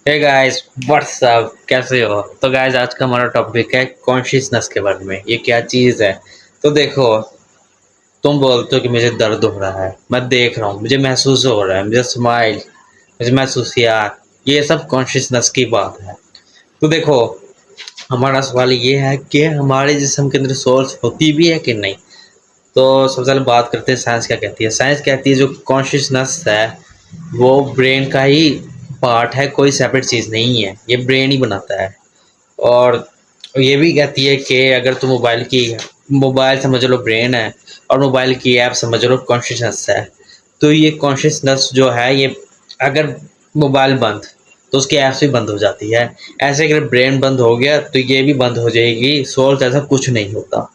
Hey guys, what's up, कैसे हो? तो गाइस, आज का हमारा टॉपिक है कॉन्शियसनेस के बारे में। ये क्या चीज़ है? तो देखो, तुम बोलते हो कि मुझे दर्द हो रहा है, मैं देख रहा हूँ, मुझे महसूस हो रहा है, मुझे स्माइल, मुझे महसूस यार, ये सब कॉन्शियसनेस की बात है। तो देखो, हमारा सवाल ये है कि हमारे जिस्म के अंदर सोल्स होती भी है कि नहीं। तो सबसे पहले बात करते हैं साइंस क्या कहती है। साइंस कहती है जो कॉन्शियसनेस है वो ब्रेन का ही पार्ट है, कोई सेपरेट चीज़ नहीं है, ये ब्रेन ही बनाता है। और ये भी कहती है कि अगर तुम मोबाइल समझ लो ब्रेन है, और मोबाइल की ऐप समझ लो कॉन्शियसनेस है। तो ये कॉन्शियसनेस जो है ये, अगर मोबाइल बंद तो उसकी ऐप्स भी बंद हो जाती है। ऐसे अगर ब्रेन बंद हो गया तो ये भी बंद हो जाएगी। सोल ऐसा कुछ नहीं होता,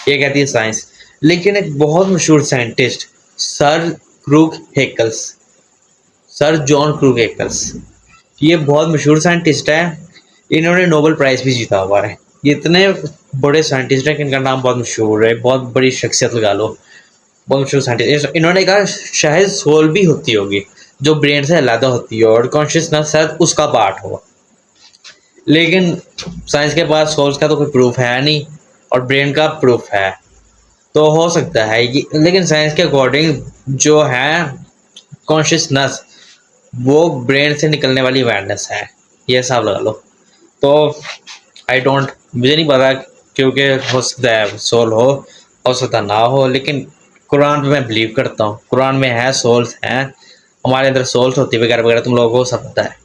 ये कहती है साइंस। लेकिन एक बहुत मशहूर साइंटिस्ट सर क्रूग हेकल्स सर जॉन क्रूग हेकल्स, ये बहुत मशहूर साइंटिस्ट है। इन्होंने नोबेल प्राइज़ भी जीता हुआ है। ये इतने बड़े साइंटिस्ट हैं कि इनका नाम बहुत मशहूर है, बहुत बड़ी शख्सियत लगा लो, बहुत मशहूर साइंटिस्ट। इन्होंने कहा शायद सोल भी होती होगी जो ब्रेन से अलग होती है और कॉन्शियसनेस शायद उसका पार्ट हो। लेकिन साइंस के पास सोल्स का तो कोई प्रूफ है नहीं, और ब्रेन का प्रूफ है। तो हो सकता है ये, लेकिन साइंस के अकॉर्डिंग जो है कॉन्शियसनेस वो ब्रेन से निकलने वाली अवेयरनेस है, ये हिसाब लगा लो। तो आई डोंट, मुझे नहीं पता, क्योंकि हो सकता है सोल हो सकता ना हो, लेकिन कुरान पे मैं बिलीव करता हूँ। कुरान में है, सोल्स हैं, हमारे अंदर सोल्स होती है वगैरह वगैरह, तुम लोगों को सब पता है।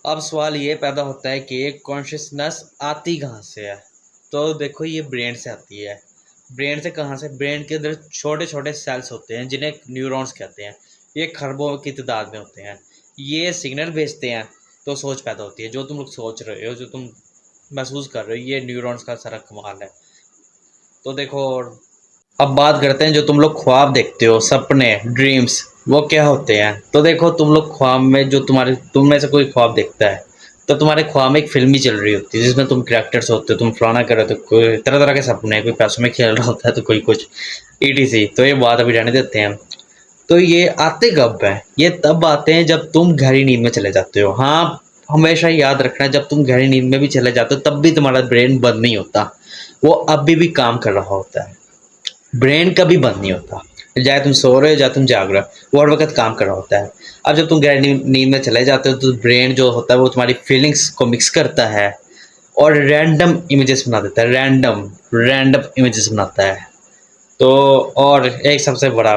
अब सवाल ये पैदा होता है कि कॉन्शियसनेस आती कहाँ से है। तो देखो, ये ब्रेन से आती है। ब्रेन से कहाँ से? ब्रेन के अंदर छोटे छोटे सेल्स होते हैं जिन्हें न्यूरॉन्स कहते हैं। ये खरबों की तादाद में होते हैं। ये सिग्नल भेजते हैं तो सोच पैदा होती है। जो तुम लोग सोच रहे हो, जो तुम महसूस कर रहे हो, ये न्यूरॉन्स का सारा कमाल है। तो देखो, अब बात करते हैं जो तुम लोग ख्वाब देखते हो, सपने, ड्रीम्स, वो क्या होते हैं। तो देखो, तुम लोग ख्वाब में जो तुम में से कोई ख्वाब देखता है, तो तुम्हारे ख्वाब में एक फिल्म ही चल रही होती है जिसमें तुम कैरेक्टर्स होते हो, तुम फलाना कर रहे हो, तो कोई तरह तरह के सपने, कोई पैसों में खेल रहा होता है तो कोई कुछ ईटीसी। तो ये बात अभी रहने देते हैं। तो ये आते कब हैं? ये तब आते हैं जब तुम गहरी नींद में चले जाते हो। हाँ, हमेशा याद रखना, जब तुम गहरी नींद में भी चले जाते हो तब भी तुम्हारा ब्रेन बंद नहीं होता, वो अभी भी काम कर रहा होता है। ब्रेन कभी बंद नहीं होता, चाहे तुम सो रहे हो चाहे तुम जाग रहे हो, वो हर वक्त काम कर रहा होता है। अब जब तुम गहरी नींद में चले जाते हो तो ब्रेन जो होता है वो तुम्हारी फीलिंग्स को मिक्स करता है और रैंडम इमेजेस बना देता है, रैंडम रैंडम इमेजेस बनाता है। तो और एक सबसे बड़ा,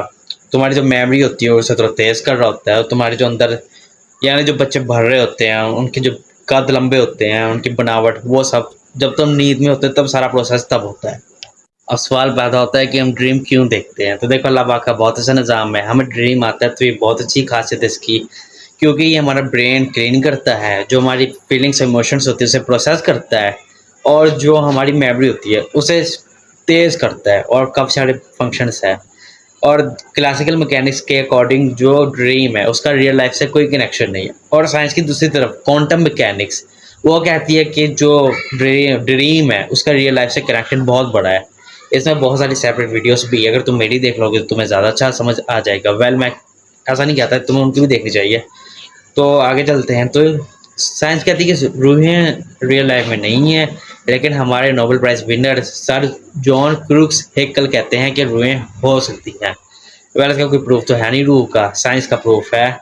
तुम्हारी जो मेमोरी होती है उसे थोड़ा तेज़ कर रहा होता है। और तुम्हारे जो अंदर, यानी जो बच्चे भर रहे होते हैं, उनके जो कद लंबे होते हैं, उनकी बनावट, वो सब जब तुम नींद में होते हो तब सारा प्रोसेस तब होता है। अब सवाल पैदा होता है कि हम ड्रीम क्यों देखते हैं। तो देखो, अल्लाह पाक का बहुत अच्छा निज़ाम है। हमें ड्रीम आता है तो ये बहुत अच्छी खासियत है इसकी, क्योंकि ये हमारा ब्रेन क्लीन करता है, जो हमारी फीलिंग्स इमोशंस होती है उसे प्रोसेस करता है, और जो हमारी मेमोरी होती है उसे तेज़ करता है, और काफ़ी सारे फंक्शंस हैं। और क्लासिकल मैकेनिक्स के अकॉर्डिंग जो ड्रीम है उसका रियल लाइफ से कोई कनेक्शन नहीं है। और साइंस की दूसरी तरफ क्वांटम मैकेनिक्स, वो कहती है कि जो ड्रीम है उसका रियल लाइफ से कनेक्शन बहुत बड़ा है। इसमें बहुत सारी सेपरेट वीडियोस भी है, अगर तुम मेरी देख लोगे तो तुम्हें ज़्यादा अच्छा समझ आ जाएगा। वेल, मैं ऐसा नहीं कहता, तुम्हें उनकी भी देखनी चाहिए। तो आगे चलते हैं। तो साइंस कहती है कि रूहें रियल लाइफ में नहीं है, लेकिन हमारे Nobel prize winner sir John crooks Haeckel कहते हैं कि रूहें हो सकती हैं। वेल, इसका कोई प्रूफ तो है नहीं रूह का, साइंस का प्रूफ है,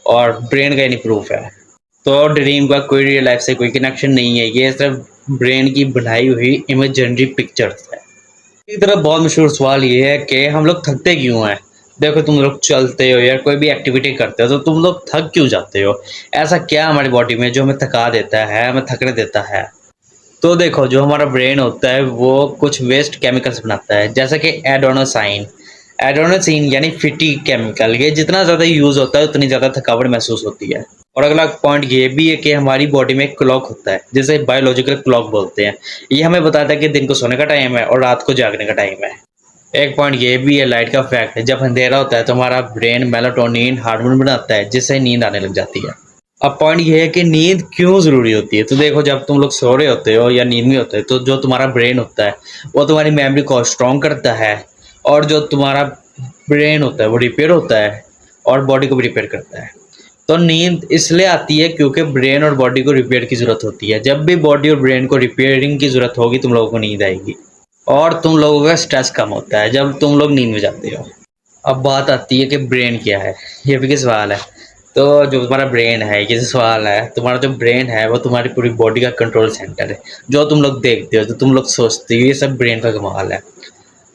और ब्रेन का ही नहीं प्रूफ है। तो ड्रीम का कोई रियल लाइफ से कोई कनेक्शन नहीं है, ये सिर्फ ब्रेन की बनाई हुई इमेजिनरी पिक्चर्स है। इसी तरह बहुत मशहूर सवाल ये है कि हम लोग थकते क्यों हैं। देखो, तुम लोग चलते हो या कोई भी एक्टिविटी करते हो तो तुम लोग थक क्यों जाते हो? ऐसा क्या हमारी बॉडी में जो हमें थका देता है, हमें थकने देता है? तो देखो, जो हमारा ब्रेन होता है वो कुछ वेस्ट केमिकल्स बनाता है, जैसे कि एडेनोसाइन। एडेनोसिन यानी फिटी केमिकल, ये जितना ज़्यादा यूज़ होता है उतनी ज़्यादा थकावट महसूस होती है। और अगला पॉइंट ये भी है कि हमारी बॉडी में एक क्लॉक होता है जिसे बायोलॉजिकल क्लॉक बोलते हैं। ये हमें बताता है कि दिन को सोने का टाइम है और रात को जागने का टाइम है। एक पॉइंट ये भी है, लाइट का फैक्ट है। जब अंधेरा होता है तो हमारा ब्रेन मेलाटोनिन हार्मोन बनाता है जिससे नींद आने लग जाती है। अब पॉइंट ये है कि नींद क्यों ज़रूरी होती है। तो देखो, जब तुम लोग सो रहे होते हो या नींद में होते हो तो जो तुम्हारा ब्रेन होता है वो तुम्हारी मेमोरी को स्ट्रॉन्ग करता है, और जो तुम्हारा ब्रेन होता है वो रिपेयर होता है और बॉडी को भी रिपेयर करता है। तो नींद इसलिए आती है क्योंकि ब्रेन और बॉडी को रिपेयर की ज़रूरत होती है। जब भी बॉडी और ब्रेन को रिपेयरिंग की ज़रूरत होगी तुम लोगों को नींद आएगी और तुम लोगों का स्ट्रेस कम होता है जब तुम लोग नींद में जाते हो। अब बात आती है कि ब्रेन क्या है, ये भी क्या सवाल है। तो जो तुम्हारा ब्रेन है, ये सवाल है, तुम्हारा जो ब्रेन है वो तुम्हारी पूरी बॉडी का कंट्रोल सेंटर है। जो तुम लोग देखते हो, जो तुम लोग सोचते हो, ये सब ब्रेन का कमाल है।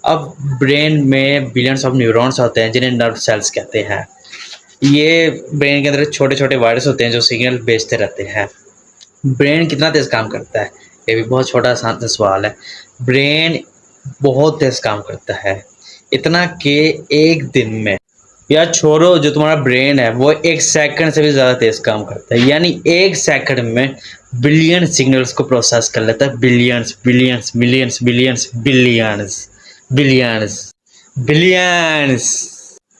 अब ब्रेन में बिलियंस ऑफ न्यूरॉन्स होते हैं जिन्हें नर्व सेल्स कहते हैं। ये ब्रेन के अंदर छोटे छोटे वायरस होते हैं जो सिग्नल भेजते रहते हैं। ब्रेन कितना तेज़ काम करता है, ये भी बहुत छोटा आसान सा सवाल है। ब्रेन बहुत तेज़ काम करता है, इतना कि एक दिन में, या छोड़ो, जो तुम्हारा ब्रेन है वो 1 सेकंड से भी ज़्यादा तेज़ काम करता है। यानी 1 सेकंड में बिलियन सिग्नल्स को प्रोसेस कर लेता है। Billions, billions, millions, billions, billions, billions, billions.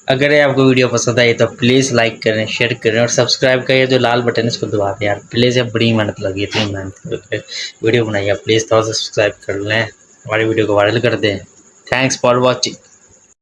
अगर ये आपको वीडियो पसंद आई तो प्लीज़ लाइक करें, शेयर करें और सब्सक्राइब का ये जो लाल बटन है इसको दबा दें यार प्लीज़। यार बड़ी मेहनत लगी, इतनी मेहनत करके वीडियो बनाई है, प्लीज़ थोड़ा सब्सक्राइब कर लें, हमारी वीडियो को वायरल कर दें। Thanks for watching.